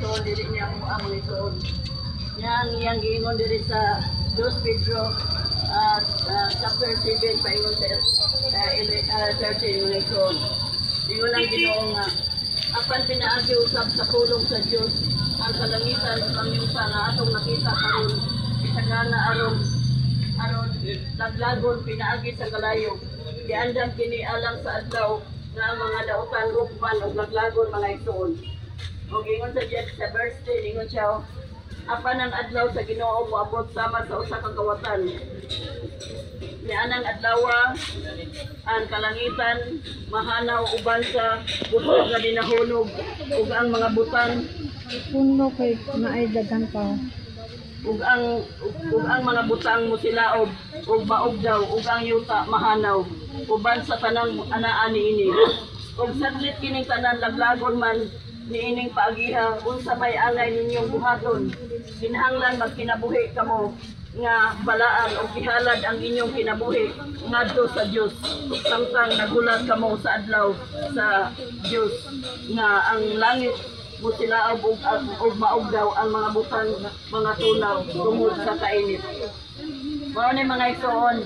So, dili niya mo ang itoon. Yang giingon diri sa 2 Pedro chapter 7 paingon sa 13 mga itoon. Ingon ang Ginoo nga apan pinaagi usab sa pulong sa Dios ang kalangitan ug ang yuta nga atong nakita karon bisagana aron laglagon pinaagi sa kalayo. Giandam kini alang sa adlaw nga ang mga dautan rukman ug laglagon mga itoon. O gingon sa Dios sa verse 10 ingon siya apan ang adlaw sa Ginoo moabot sama sa usa ka kawatan. Nianang adlaw ang kalangitan mahanaw uban sa butang nga dinahulog ug ang mga butang Puno kay naay daghang pa. ug ang mga butang musilaob ug maog daw ug ang yuta mahanaw uban sa tanang anaa niini. Ug saglit kining tanan laglagon man niining paagiha unsa may angay ninyong buhaton kinahanglan magkinabuhi kamo nga balaan o gihalad ang inyong kinabuhi ngadto sa Dios samtang nagulat kamo sa adlaw sa Dios nga ang langit musilaob ug maog daw ang mga butang mga tunaw tungod sa kainit. Mao ni mga igsoon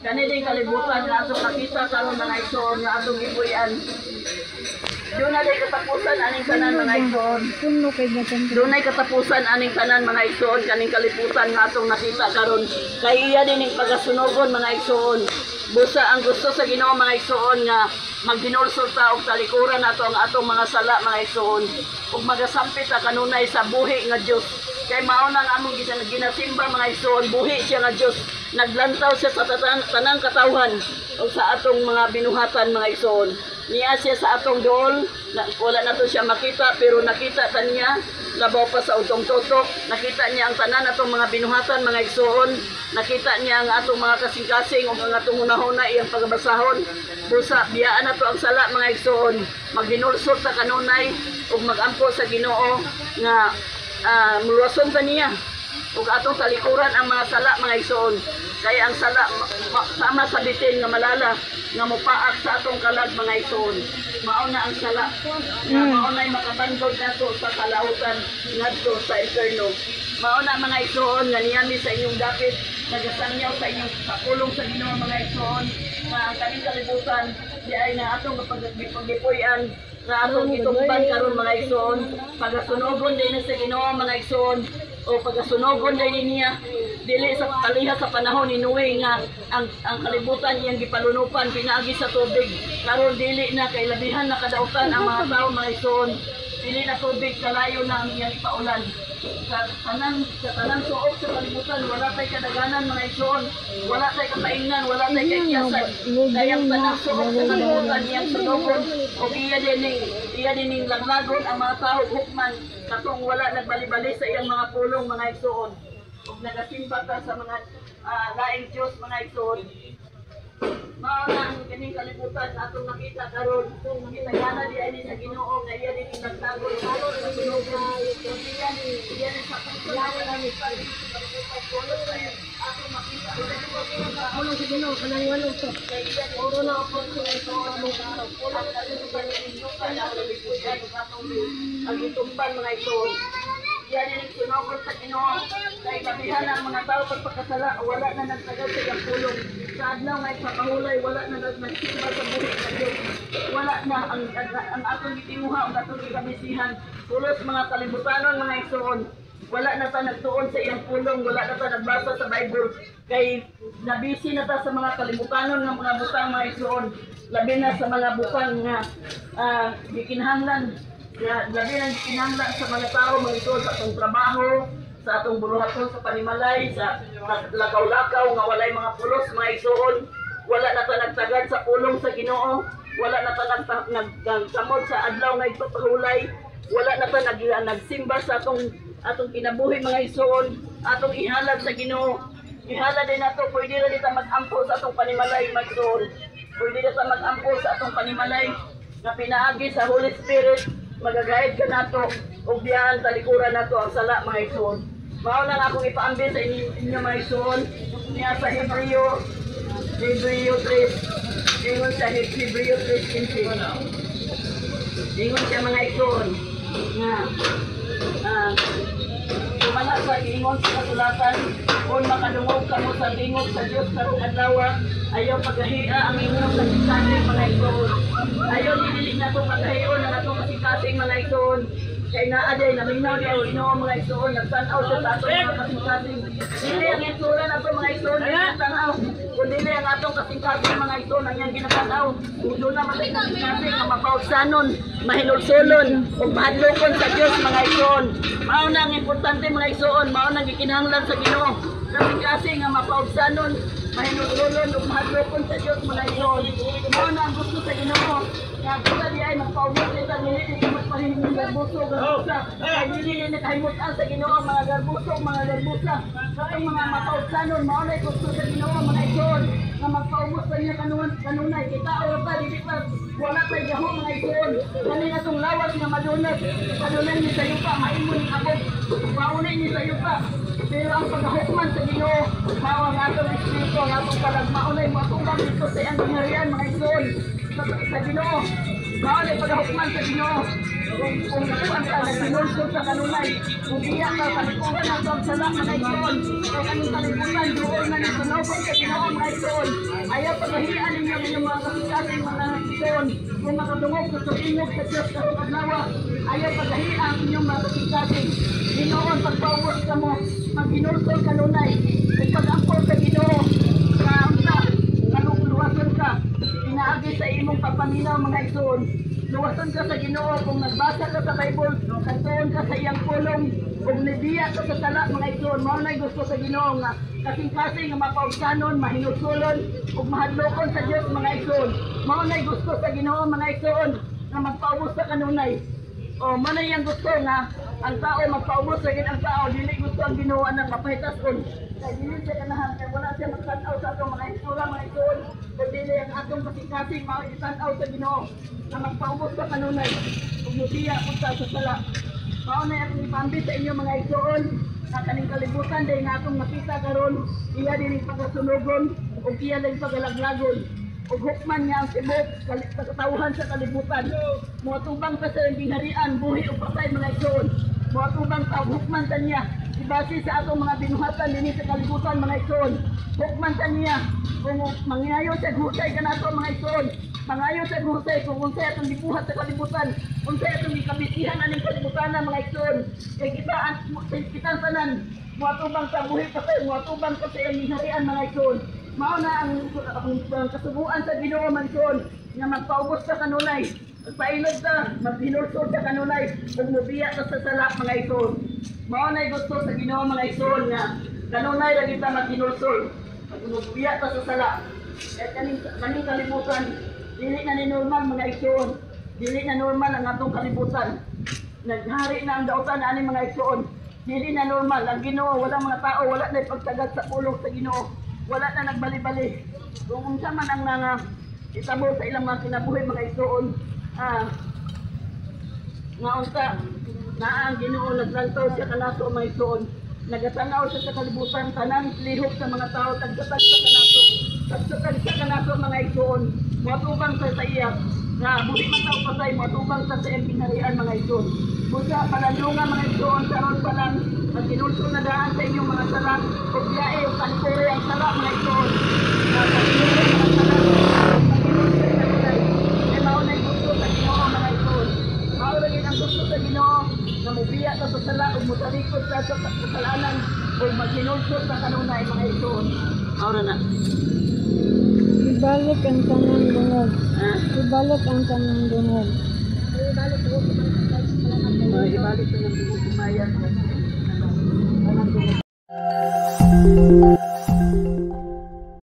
kani ding kalibutan nga atong nakita karon mga igsoon nga atong gipuy-an. Doon na katapusan aning tanan mga igsoon. Puno kay daghang pa. Doon ay katapusan aning tanan mga igsoon kaning kalibutan nga atong nakita karon. Kay iya din ning pagasunogon mga igsoon. Busa ang gusto sa Ginoo mga igsoon nga magginulsol ta og talikuran nato ang atong mga sala mga igsoon ug magasampit ta kanunay sa buhi nga Dios. Kay mao nang among ginasimba mga igsoon, buhi siya nga Dios. Naglantaw siya sa tanang katawhan o sa atong mga binuhatan mga igsoon. Niya siya sa atong dool, wala na to siya makita pero nakita ta niya labaw pa sa utong totok. Nakita niya ang tanan atong mga binuhatan mga igsoon. Nakita niya ang atong mga kasing-kasing o ang atong hunahuna iyang pagbasahon. Busa biyaan nato ang sala mga igsoon. Maghinulsol ta kanunay ug magampo sa Ginoo nga muluwason ta niya. Ug atong talikuran ang mga sala mga igsoon. Kaya ang sala sama sa bitin nga malala nga mopaak sa atong kalag mga igsoon. Mao na ang sala. Mao na makabandog nato sa kalautan ngadto sa inferno. Mao na mga igsoon nga niyami sa inyong dapit nagasangyaw sa inyong kapulong sa Ginoo mga igsoon nga ang kaning kalibutan di ay na atong paggipuy-an nga atong gitumban karon mga igsoon pagasunogon din sa Ginoo mga igsoon o pagasunogon din niya dili sa kaliha sa panahon ni Noe nga ang kalibutan iyang gipalunupan pinaagi sa tubig karon dili na kay labihan na kadautan ang mga tawo mga igsoon dili na tubig kalayo na ang iyang ipaulan sa tanang suot sa kalibutan wala tay kadaganan mga igsoon wala tay kapaingnan wala tay kakiyasan kaya ang tanang suot sa kalibutan iyang sunogon o iya din laglagon ang mga tao hukman katong wala nagbali-bali sa iyang mga pulong mga igsoon ug nagasimba ka sa mga laing Dios mga igsoon. Mao na ang kining kalibutan atong nakita karon kung kitagana di ani sa Ginoo nga iya din nagtagon karon sa Ginoo iya din sa pagtulawan namin sa kalibutan atong makita Puno sa Ginoo kanang walo to. oro na ako sa among karon kulang ka sa Ginoo kaya ang gitumban mga igsoon. Yan yung sinokot sa Ginoo kay kabihan ang mga tao pagpakasala wala na nagtagal sa iyang pulong sa adlaw nga ipakahulay wala na nagsimba sa buhi sa Diyos wala na ang atong gitinguha ang atong gikabisihan pulos mga kalibutanon mga igsoon wala na ta nagtuon sa iyang pulong wala na ta nagbasa sa Bible kay nabisi na ta sa mga kalibutanon nga mga butang mga igsoon labi na sa mga butang nga gikinahanglan labi ng kinahanglan sa mga tao mga igsoon sa atong trabaho sa atong buluhaton sa panimalay sa lakaw-lakaw nga walay mga pulos mga igsoon wala na ta nagtagad sa pulong sa Ginoo wala na ta nagsamot sa adlaw nga ipapahulay wala na ta nagsimba sa atong kinabuhi mga igsoon atong ihalad sa Ginoo ihalad din nato pwede ra dita mag-ampo sa atong panimalay mga igsoon pwede dita mag-ampo sa atong panimalay nga pinaagi sa Holy Spirit magagayad ka nato ug biyan talikuran nato ang sala mga igsoon. Mao lang akong ipaambil sa inyo mga igsoon niya sa Hebreo 3 ingon sa Hebreo 3:15 ingon siya mga igsoon nga Sumala sa ingon sa kasulatan, kung makadungog ka mo sa tingog sa Diyos karong adlaw, ayaw pagahia ang inyong kasing-kasing mga igsoon. Ayaw dinilig na itong paghahion ang atong kasing-kasing mga igsoon. Kay naaday, naminaw niya o inoong mga igsoon, nagtanaw siya sa atong mga kasing-kasing. Dili ang itsura na itong mga igsoon, ang ginatanaw. Kung dili ang atong kasing-kasing mga igsoon, ang iyang ginatanaw. Kung doon naman ang kasing-kasing, ang mapautsanon, mahilulsulon, o mahadlokon sa Diyos mga igsoon. Mao na ang importante mga igsoon, mao na ang gikinahanglan sa Ginoo. Kasing-kasing nga mapautsanon, mahilulsulon, o mahadlokon sa Diyos mga igsoon. Mao na ang gusto sa Ginoo. Nga kita di ay magpaubos ito, niliti ka magpahihin ng garbuso, garbusa. Ay nilili na kahimutan sa Ginoo, mga garbuso, mga garbusa. Ang mga mapautsanon, maunay gusto sa Ginoo, mga igsoon. Nga magpaubos sa niya kanunay. Kita o pa, dili pa, wala pa igaho mga igsoon. Kanina itong lawas nga madunag. Kanunay niya sa yupa, maimo ni abog. Maunay niya sa yupa. Pero ang paghahukman sa Ginoo, mao ang atong espiritu, ang atong palagmaunay, matubang dito sa iyang gingharian mga igsoon. Sa Ginoo, maunay paghahukman sa Ginoo. Kung nakuan ka, nagsinulsol sa kanunay, kung iyak ka, kalikuan ang tawag sala mga igsoon. Kung anong kaliputan, doon na nagsunobon sa Ginoo mga igsoon. Ayaw paghahian ninyo ng mga kasing-kasing mga igsoon. Kung makadungog sa tuingog sa Diyos sa paglawa, ayaw paghahian ang inyong mga kasing-kasing. Ginoon, pagpaubos ka mo, maghinulsol kanunay. Kung pag-ampol sa Ginoo, luwason ka, inaagi sa imong pagpaminaw mga igsoon. Luwason ka sa Ginoo kung nagbasa ka sa Bible, kantuon ka sa iyang pulong, kung nibiya ka sa sala mga igsoon. Mao nay gusto sa Ginoo nga kasing-kasing nga mapaugsanon, mahinusulon, ug mahadlokon sa Dios mga igsoon. Mao nay gusto sa Ginoo mga igsoon nga magpaubos sa kanunay. O man yang gusto nga ang tao magpaubos sa ang tao, dili gusto ang Ginoo nang mapahitason. Kaya dili siya ganahan, kaya wala siya magtanaw sa atong mga isura, mga igsoon. Kung dili ang atong kasing-kasing maitanaw sa Ginoo na magpaubos sa kanunay. Kung musiya punta sa sala. Mao na akong ipambi sa inyo mga igsoon na kaning kalibutan dahil nga akong nakita karon, iya din yung pagkasunugon o iya din pagalaglagon. O hukman niya ang tibok, katawhan sa kalibutan. Muatubang ka sa gingharian, buhi o patay mga igsoon. Muatubang ka, hukman sa niya. Ibase sa atong mga binuhatan din sa kalibutan mga igsoon. Hukman sa niya, kung mangyayo sa husay ka na ito mga igsoon. Mangayo sa husay, kung unsay atong gibuhat sa kalibutan, unsay atong gikabisihan aning kalibutan na mga igsoon. Kaya kita tanan, muatubang sa buhi patay, muatubang ka sa gingharian mga igsoon. Mao na ang kasubuan sa Ginoo man son nga magpaubos sa kanunay. Magpailog ka, maghinulsol sa kanunay, ug mubiya ka sa sala mga igsoon. Mao na gusto sa Ginoo mga igsoon nga kanunay ra kita maghinulsol. Mubiya ka sa sala. Kaya kaning kalibutan, dili na ni normal mga igsoon. Dili na normal ang atong kalibutan. Naghari na ang dautan ani mga igsoon. Dili na normal ang Ginoo, wala mga tao, wala na pagtagad sa pulong sa Ginoo. Wala na nagbali-bali. Kung unsa man ang nga itabo sa ilang mga kinabuhi mga igsoon, nga unsa na ang Ginoo naglantaw siya kanato mga igsoon. Nagatanaw siya sa kalibutan, tanang lihok sa mga tao, tagsatag sa kanato. Tagsatag sa kanato mga igsoon. Matubang sa iya. Nga buhi man tao patay, matubang sa iyang pinarian mga igsoon. Busa palandungan mga igsoon, karon pa lang magkinulso na daan sa inyong mga sala o biyae o kalikore ang sala mga igsoon. Kalikore ang sala, magkinulso na daan. E maunay gusto sa Ginoo mga igsoon. Maunay ang gusto sa Ginoo na mubiya ka sa sala o mutalikod ka sa kasalanan o magkinulso sa kanunay mga igsoon. Maura na. Ibalik ang tanang dungog. Ha? Ibalik ang tanang dungog. Ibalik ko ng bumayan.